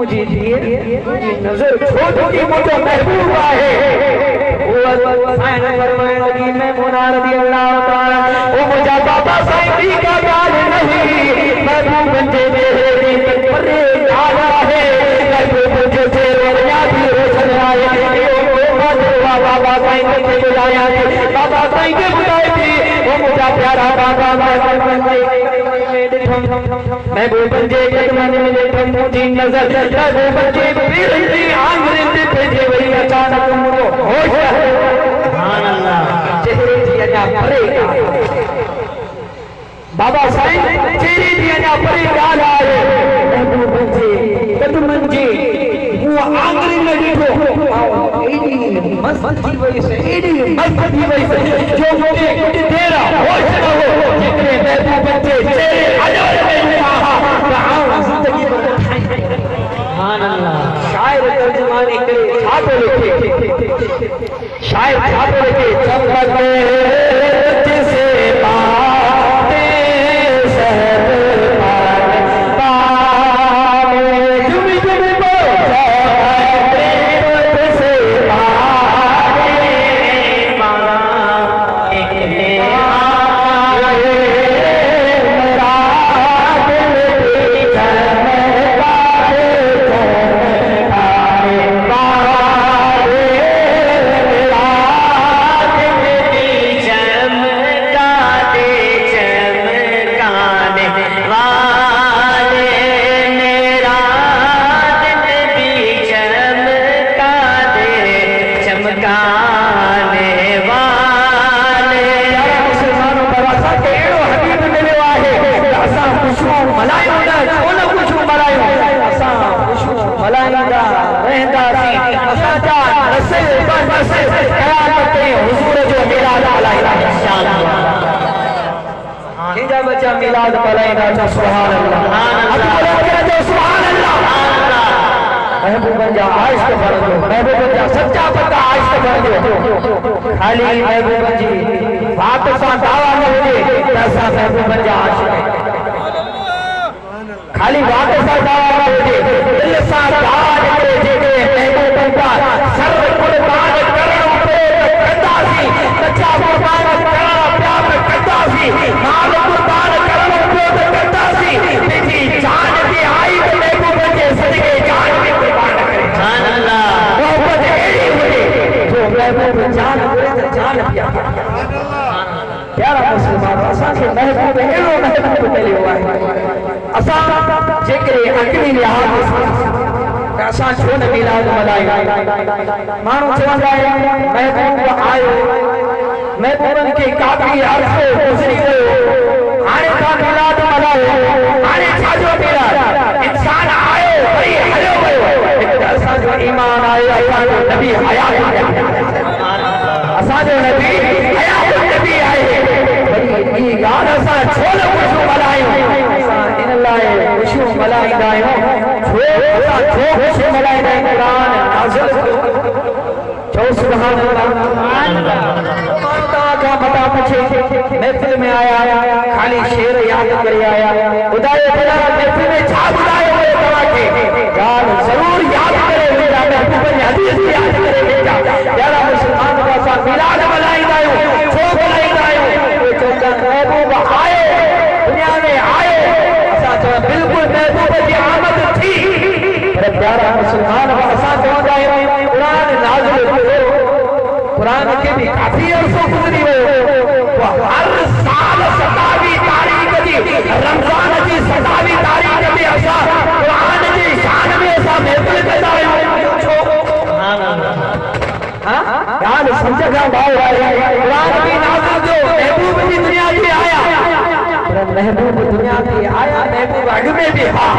मुझे नजर छोटी मोटो महबूब है मैं मुनार दी अल्लाह ताला ओ मुझा बाबा साईं का गाल नहीं महबूब बंदे मेरे दिल परे डाला है महबूब जो तेरे याद रोशन आए ओ बाबा साईं के बुलाया बाबा साईं के बुलाए थी ओ मुझा प्यारा बाबा महबूब बंदे कदमन में देखो मुझे नजर महबूब बंदे बिरंदी आंगन पे जे वही अचानक मुझे होश सुभान अल्लाह चेहरे दिया जा परेगा बाबा साईं चेहरे दिया जा परेगा आए महबूब बंदे कदमन जे वो आंगन में देखो एडी मस्त थी वही से एडी मस्त थी वही से जो मुझे कुछ देरा होश न हो जितने महबूब बंदे चेहरे अजर में जिंदगी सुभान अल्लाह शायर तर्जुमानी करे छापो लिखे शायर छापो लिखे चमकते जिसे बातें शहर पावे जुम जुम बोल चमकते जिसे बातें बच्चा मिलाद पलाएगा तो सुभान अल्लाह सुभान अल्लाह महबूब बंदा आइश्क भर दो महबूब बंदा सच्चा बंदा आइश्क भर दो खाली महबूब जी बात सा दावा न हो ऐसा महबूब बंदा आशिक खाली बात सा दावा न हो दिल सा दावा निकले जे महबूब बंदा सर कुर्बान करणो पे करदा सी सच्चा कुर्बान करणा प्यार करदा सी माल कुर्बान करणो पे करदा सी तेरी जान भी आई तो महबूब के सदके जान भी कुर्बान करे सुभान अल्लाह मोहब्बत एड़ी हुई जो महबूब जान करे जान पिया सुभान अल्लाह प्यारा मुसलमान असा के महबूब एड़ो महबूब मिले हुआ है असा जेकरे अकली लिहाज असा छो न मिलाद मल्हाई माण्हू चवंदा आहिनि महबूब आयो महबूबनि खे काफ़ी अरसो गुज़री वियो हाणे तव्हां मिलाद मल्हायो हाणे छाजो मिलाद इंसान आयो वरी हलियो वियो असांजो ईमान आहे असांजो नबी हयात असांजो नबी हयात नबी आहे वरी ई ॻाल्हि असां छो न ख़ुशियूं मल्हायूं असां इन लाइ ख़ुशियूं मल्हाईंदा आहियूं छो ख़ुशी मल्हाईंदा आहियूं क़ुरान नाज़िल छो सुभान अल्लाह का बता पूछे महफिल में आया खाली शेर याद करे आया बुधाए भला महफिल में छा बुधाए हुए तवा के गाल जरूर याद करे मेरा महबूब ने हदीस याद करे बेटा यारा मुसलमान का सा मिलाद मल्हाईंदा आहियूं छो मल्हाईंदा आहियूं तो महबूब आए दुनिया में आए असा तो बिल्कुल महबूब की आमद थी पर प्यारा मुसलमान असा चवंदा आहियूं कुरान नाज़िल थियो कुरान के भी काफी अरसो गुजरी हो हर साल 27 तारीख जी रमजान जी 27 तारीख में असा कुरान जी शान में असा महफिल कंदा आहियूं छो सुभान अल्लाह हां यार समझ का भाव है कुरान भी नाज़िल जो महबूब की दुनिया में आया पर महबूब दुनिया में आया महबूब अग में भी हां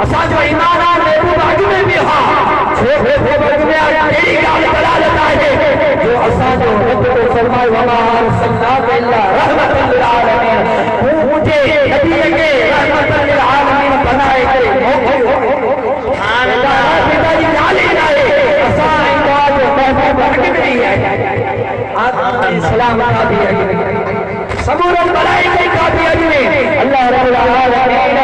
असा जो ईमान है महबूब अग में भी हां छो अग में इल्ला रहमतुल लिल आलमीन। मुझे नबी के रहमतुल लिल आलमीन बनाए करे पिताजी नाले नाले असा इबाद महबूब हक नहीं है आदम सलाम का भी सबूरन मलाइका का भी अजमे अल्लाह रब्बुल आलमीन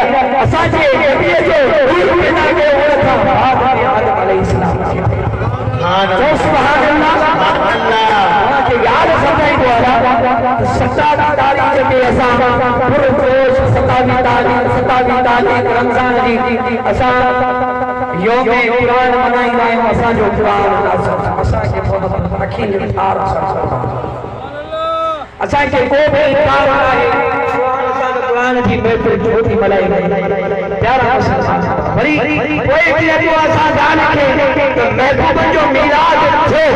असा जे नबी जो रूह पैदा के ओळखा आदम अलैहिस्सलाम तो सुभान अल्लाह अल्लाह के याद सदाई द्वारा सत्तावी तारीख के असा पुरजोश सत्तावी तारीख रमजान जी असा योम कुरान मनाईंदा आहियूं असा जो कुरान असा के मोहब्बत अखिल इतार असा के को भी इतार आहे कुरान जी महफिल छोटी मलाई प्यारा मुसलमान वरी कोई भी अॼु असा जान के तो महबूब जो मिलाद थियो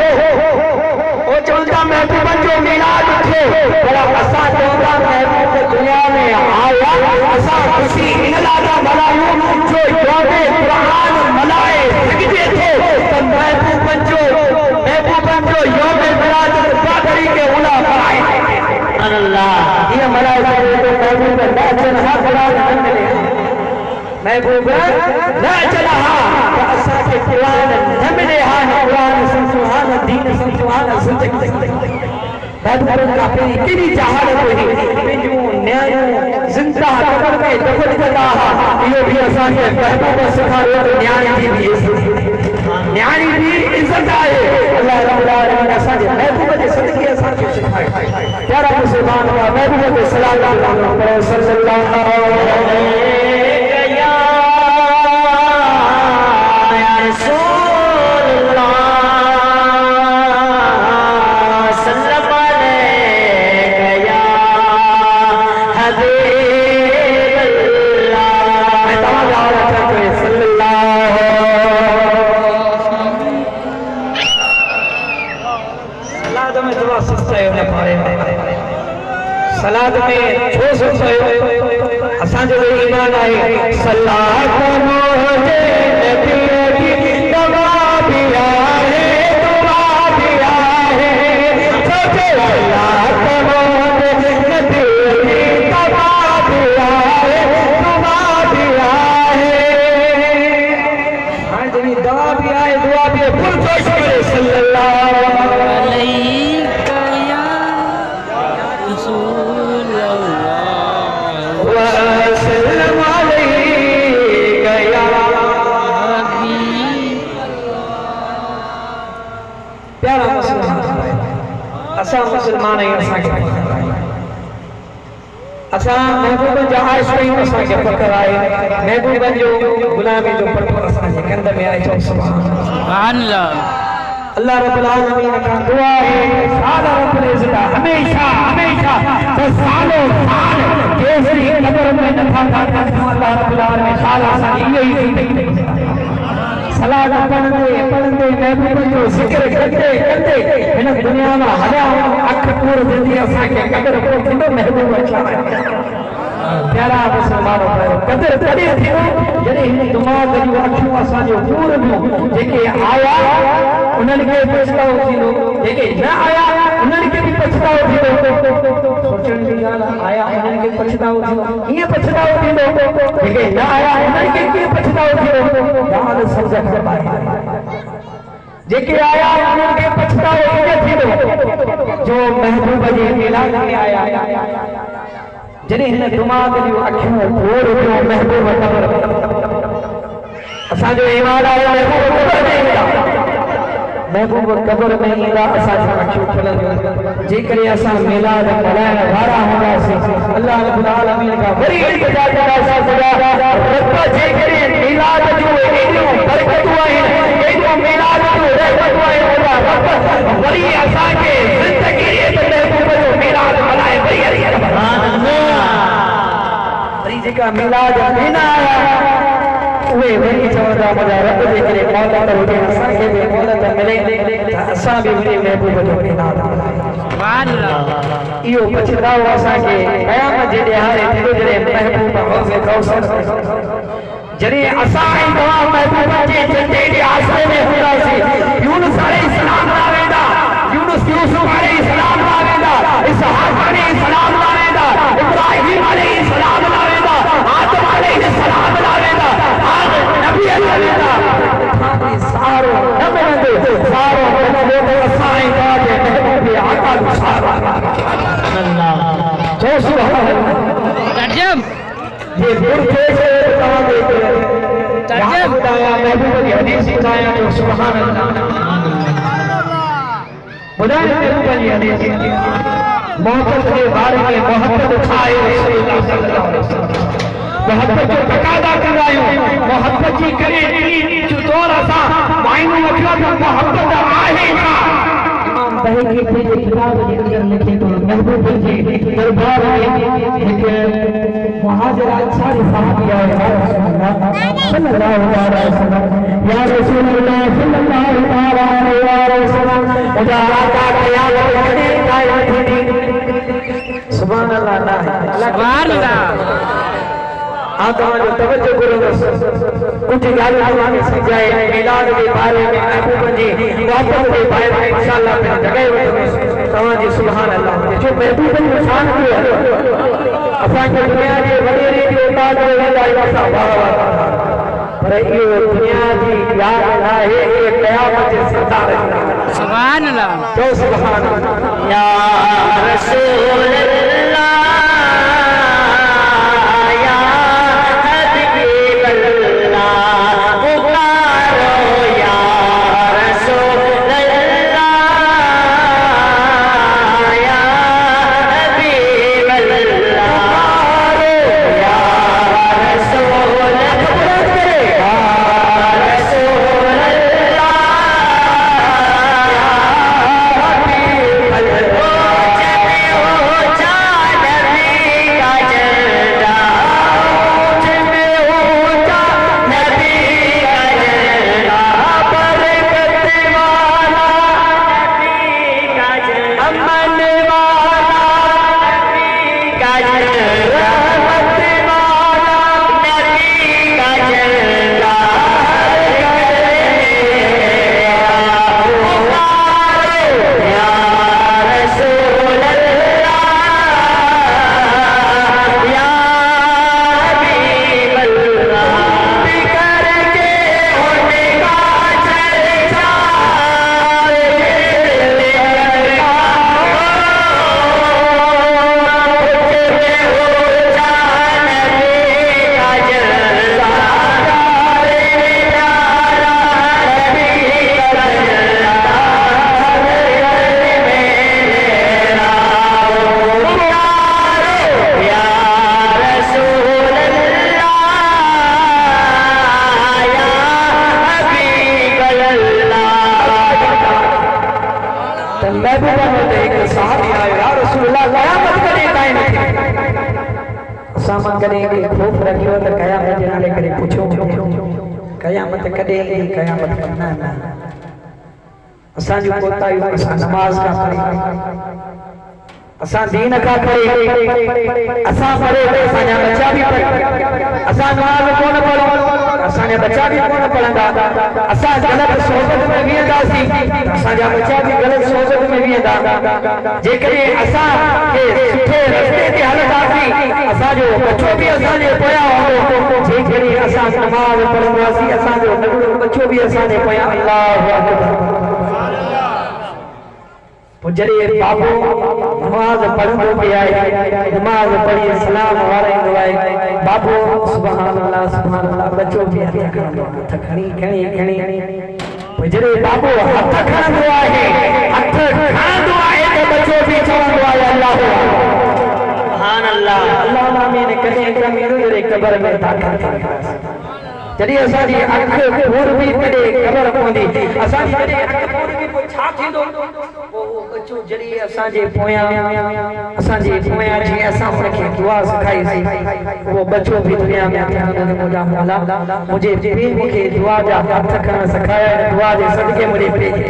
ओ चवंदा महबूब जो मिलाद थियो पर असा चवंदा महबूब दुनिया में आया असा खुशी इन लागा मनायूं जो योम कुरान मनाए सघजे थो तो महबूब जो योम मिलाद पादरी के उला पाए अल्लाह ये मनाए तो महबूब ना चला कुरान न मिले महबूब ना चला तो असा के कुरान न मिले हा कुरान सुभान दीन सुभान जिंदगी महबूब का पेरी केडी जहाल कोई पेजो न्याय जिंदा कबर में दफन कदा यो भी असा के महबूब सिखायो न्याय भी न्याय भी इज्जत आए अल्लाह रब्बुल आलमीन असा के महबूब के सदके असा के सिखाए प्यारा मुसलमान महबूब के सलाम सल्लल्लाहु अलैहि सलाद में छो सुयो असा जो ईमान है सलात मोजे नबी की दवा भी है दुआ भी है सोचे सलात मोजे नबी की दवा भी है दुआ भी है हां जी दवा भी है दुआ भी है फुल जोश करे सल्लल्लाहु अलैहि असा मुसलमान असा महबूब जा आशिक़ असा के फकर आए महबूब जो गुलामी जो पटो असा के कंद में आए सुभान अल्लाह रब्बुल आलमीन का दुआ है साला रब्बुल इज्जत हमेशा हमेशा तो सालों साल केसरी कब्र में न था अल्लाह रब्बुल आलमीन साला सा यही जिंदगी सलाद पढ़ंदे महबूब जो जिक्र करते इन दुनिया में हदा अख पूर जिंदगी असा के कब्र को कितो महबूब अच्छा प्यारा मुसलमानो कदर तॾहिं थियो जॾहिं हिन दिमाग़ जूं अखियूं असांजो पूर में जेके आया उन्हनि खे पछतावो थींदो जेके न आया उन्हनि खे बि पछतावो थींदो सोचण जी ॻाल्हि आया उन्हनि खे पछतावो थींदो ईअं पछतावो थींदो जेके न आया उन्हनि खे कीअं पछतावो थींदो ॻाल्हि सम्झ में आहे जेके आया उन्हनि खे पछतावो ईअं थींदो जो महबूब जे मिलाद में आया जॾहिं हिन दिमाग़ जूं अखियूं पूर थियो महबूब कब्र असांजो ईमान आहे महबूब कब्र में ईंदा असांजूं अखियूं खुलंदियूं जेकॾहिं असां मिलाद मल्हाइण वारा हूंदासीं अल्लाह रब्बुल आलमीन खां वरी इल्तिजा कंदासीं रब जेकॾहिं मिलाद जूं एॾियूं बरकतूं आहिनि एॾियूं मिलाद जूं रहमतूं आहिनि रब वरी असांखे ज़िंदगीअ में महबूब जो मिलाद मल्हाए वरी जेका मिलाद बिना आया उहे वरी चवंदा मुंहिंजा रब जे करे मौलत हुजे असांखे बि मौलत मिले त असां बि वरी महबूब जो मिलाद इहो पछतावो असांखे क़यामत जे ॾियारे थींदो जॾहिं महबूब हौज़ कौसर जॾहिं असां ऐं तव्हां महबूब जे झंडे जे आसरे में हूंदासीं यूनुस अलैहिस्सलाम ॾांहुं वेंदा यूनुस यूसुफ अलैहिस्सलाम ॾांहुं वेंदा इसहाक़ जे बुरजे से तवा देते चाचा बताया महबूब की हदीस बताया तो सुभान अल्लाह बुधाए महबूब की हदीस मोहब्बत के बारे में मोहब्बत खाए रसूलुल्लाह सल्लल्लाहु अलैहि वसल्लम मोहब्बत जो तकादा करायो मोहब्बत जी करे जो तोरा सा मायनो मतलब मोहब्बत आहे का इमाम बहकी की किताब के अंदर लिखे तो महबूब जी दरबार में एक मुहाजिर अंसारी साहबी आए सल्लल्लाहु अलैहि वसल्लम या रसूलुल्लाह सल्लल्लाहु अलैहि वसल्लम मुझे आता क़यामत कदी कायम थी सुभान अल्लाह सुभान अल्लाह आका जो तवज्जो करो कुछ ॻाल्हियूं तव्हांखे सम्झाए मिलाद जे बारे में महबूब जी मोहब्बत जे बारे में इंशाअल्लाह पे जॻहि वठंदुसि तव्हांजी सुभान अल्लाह जो महबूब जी शान कयो असांखे दुनिया जे वॾेरे जी औलाद में वेंदा आहियूं असां वाह वाह पर इहो दुनिया जी याद आहे इहे क़यामत जे सरदार सुभान अल्लाह चओ सुभान अल्लाह या रसूल अल्लाह खूब रखियो तो कयामत जे नाले करे पूछो कयामत कदे ईंदी कयामत ना ना असां जो कोताई असां नमाज का पढ़ी असां दीन का पढ़ी असां पढ़े असां जा बच्चा भी पढ़े असां नमाज कोन पढ़ो असां जा बच्चा भी कोन पढ़ंदा असां गलत सोचत में वेंदासी असां जा बच्चा भी गलत सोचत में वेंदा जेकरे असां के सुठे रस्ते ते हलंदासी असां जो बच्चो भी असां जे पोया होंदो जेकरे असां नमाज पढ़ंदासी असां जो नगड़ो बच्चो भी असां जे पोया अल्लाहु अकबर जॾहिं बाबू नमाज पढ़ंदो बि आहे नमाज पढ़ी सलाम वाराईंदो आहे बाबू सुभान अल्लाह बच्चो बि हथ खणी पोइ जॾहिं बाबू हथ खणंदो आहे त बच्चो बि चवंदो आहे अल्लाह सुभान अल्लाह अल्लाह आमीन कॾहिं कम ईंदो जॾहिं क़बर में दाख़िल थींदासीं जॾहिं असांजी अखि पूर बि कॾहिं ख़बर पवंदी असांजी जॾहिं अखि पूर बि पोइ छा थींदो बच्चो जॾहिं असांजे पोयां जीअं असां उनखे दुआ सिखाईसीं उहो बच्चो बि दुनिया में मुंहिंजा मौला मुंहिंजे पीउ मूंखे दुआ जा हथ खणणु सिखाया दुआ जे सदके मुंहिंजे पीउ खे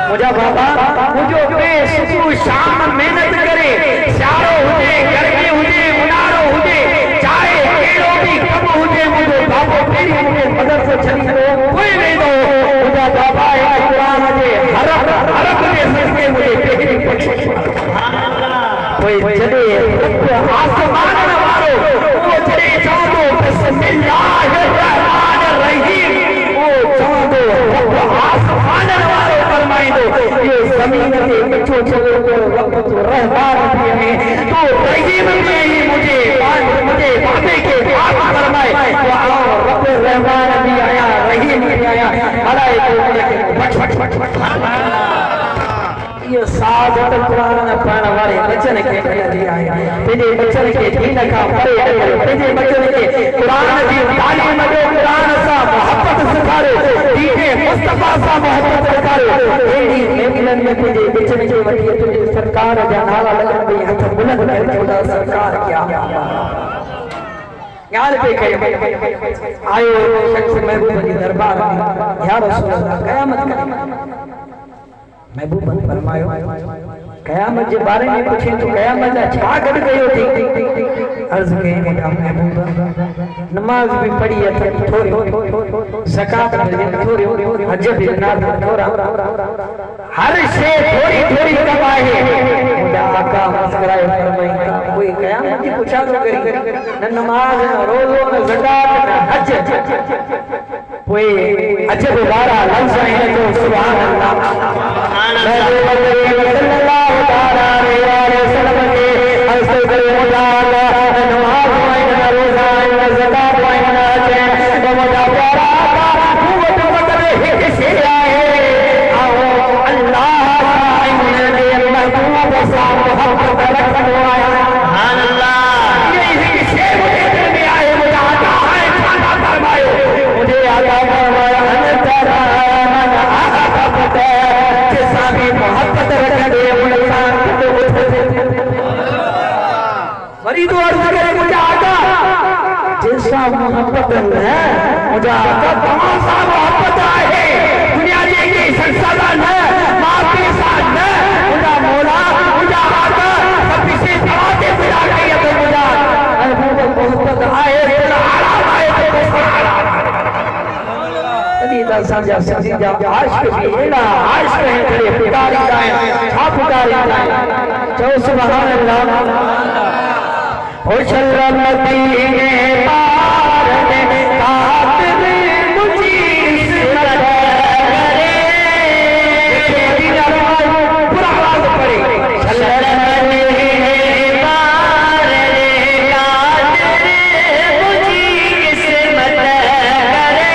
मुंहिंजा बाबा मुंहिंजो पीउ सुबुह शाम महिनत करे सियारो हुजे गर्मी हुजे उन्हारो हुजे चाहे कहिड़ो बि कमु हुजे मुंहिंजो बाबो पहिरीं मूंखे मदद छॾींदो पोइ वेंदो मुंहिंजा बाबा क़ुरान जे हरफ जे सदके मुंहिंजे पीउ खे पोइ जॾहिं आसमान वारो उहो जॾहिं चवंदो बिस्मिल्लाहिर्रहमानिर्रहीम उहो चवंदो आसमान वारो फरमाईंदो तो ये जमीन के बच्चों चलो तो रहमान भी है तो रहीम में ही मुझे बाबे के बाप फरमाए तो आओ रब रहमान भी आया रहीम भी आया हलाए तो फट फट फट फट ये साध कुरान पढ़ण वारे बचन के दिया है तेरे बचन के दीन का परे तेरे बचन के कुरान जी तालीम दे कुरान सा मोहब्बत सिखारे दीन मुस्तफा सा मोहब्बत सिखारे एड़ी मेमनन में तेरे बचन के वठी तुझे सरकार जा नाला लगन भी हथ बुलंद कर खुदा सरकार क्या यार पे कहे आयो शख्स महबूब के दरबार में या रसूल अल्लाह कयामत का महबूब फरमायो कयामत के बारे में पूछे तो कयामत जा छा गड गयो थी अर्ज के महबूब नमाज भी पढ़ी है थोड़ी ज़कात भी थोड़ी हज भी ना थोड़ा हर शे थोड़ी थोड़ी कमाए मुझे आका मुस्कुराए फरमाई कोई कयामत की पूछा तो करी न नमाज न रोज़ो न ज़कात न हज कोई अजब वारा लफ्ज़ है तो सुभान अल्लाह सल्लल्लाहु अलैहि वसल्लम के हस्ते करे मुजाला नमाज वाइन रोज़ा वाइन ज़कात वाइन हज तो मुझा प्यारा का कुवत मतलब है से आए आओ अल्लाह ताला ने महबूब सा मोहब्बत रखनो आया सुभान अल्लाह ये से मुझे दिल में आए मुझे आता है खाना फरमायो मुझे आता फरमाया अंतरा मन आफत जैसा भी मोहब्बत रखने इंसान को फरीद अर्ज करे मुझे आता जैसा मोहब्बत है मुझे आता तमाम सा मोहब्बत है दुनिया के संसाधन है मां के साथ है मुझे मौला मुझे आता सब से दवाते फिरा गई तो मुझे महबूब मोहब्बत आए आराम आए तो दा साजा सजीदा आशिक भी एड़ा आशिक है तेरे पुकारी जाए छा पुकारी जाए जो सुभान अल्लाह ओ शर्म मदीने पार में खातिर मुझी इस्मत करे तेरी नवाज पूरा आवाज पड़े शर्म मदीने पार में खातिर मुझी इस्मत करे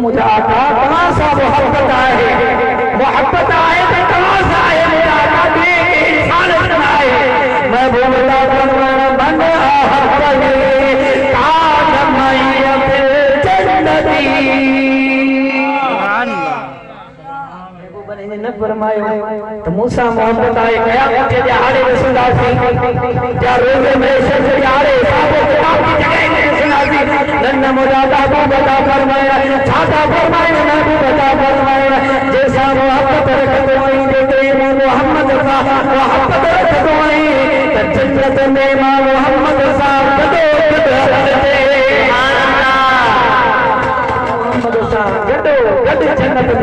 मुझे आता कहां सा मोहब्बत आए तो कहां सा आए मुझे आता के इंसान बनाए मैं बोलता फरमाना बन हब्बली काद मैया फिर जन्नती सुभान अल्लाह बने न फरमायो तो मूसा मोहब्बत आए कयामत के दिहाड़े में सुनासी क्या रोज़े में शख्स दिहाड़े साहब किताब की जगह में सुनासी नन्ना मुरादा को बता फरमाया छाता फरमाया नबी बता फरमाया जैसा मोहब्बत रखते वही देते मोहम्मद सा मोहब्बत रखते वही जन्नत में मां मोहम्मद सा कदो करते सुभान अल्लाह मोहम्मद सा कदो कद जन्नत में